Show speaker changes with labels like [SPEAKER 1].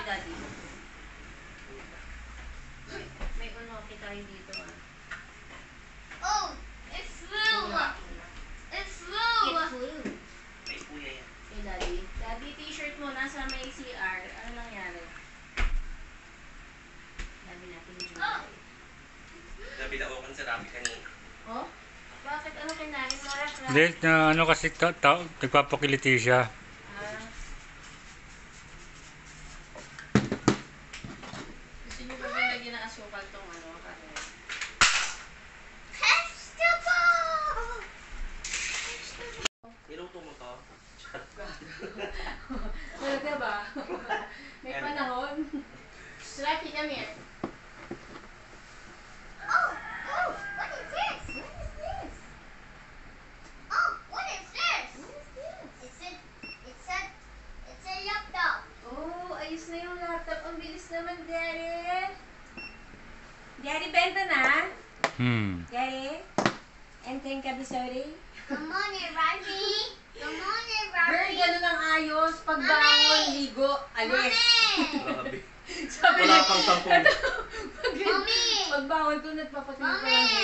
[SPEAKER 1] Daddy. May unoki tayo dito ah.
[SPEAKER 2] Oh, it flew. It flew.
[SPEAKER 1] It flew.
[SPEAKER 3] May puya yan.
[SPEAKER 1] Hey, Daddy. Daddy, t-shirt mo. Nasa may CR. Ano nangyari? Sabi natin yung July.
[SPEAKER 3] Nabidaokan sa Rafi kanina.
[SPEAKER 1] Oh? Bakit? Ano kinarin mo? Raf?
[SPEAKER 4] Hindi, na ano kasi nagpapakiliti siya.
[SPEAKER 1] Ah. Gusto niyo ba lagyan ng asukal tong ano? Kare?
[SPEAKER 2] Vegetable.
[SPEAKER 3] Niluto mo to?
[SPEAKER 1] Talaga ba? May panahon. Lucky, come here.
[SPEAKER 2] Oh, oh, what is this? What is this? Oh, what is this?
[SPEAKER 1] What is this?
[SPEAKER 2] It's a laptop.
[SPEAKER 1] Oh, ayos na yung laptop. Ang bilis naman, Daddy. Daddy, benta na. Daddy? Enteng kabisori?
[SPEAKER 2] Come on, Rafi. Come on,
[SPEAKER 1] Girl,
[SPEAKER 2] Rafi.
[SPEAKER 1] ganun ang ayos. Pagbangon, ligo, alis.
[SPEAKER 2] Mommy.
[SPEAKER 3] Grabe.
[SPEAKER 1] Sabi
[SPEAKER 3] Wala pang tampon.
[SPEAKER 2] Mommy.
[SPEAKER 1] Pagbangon ko, nagpapatingin ko lang.
[SPEAKER 2] Mommy.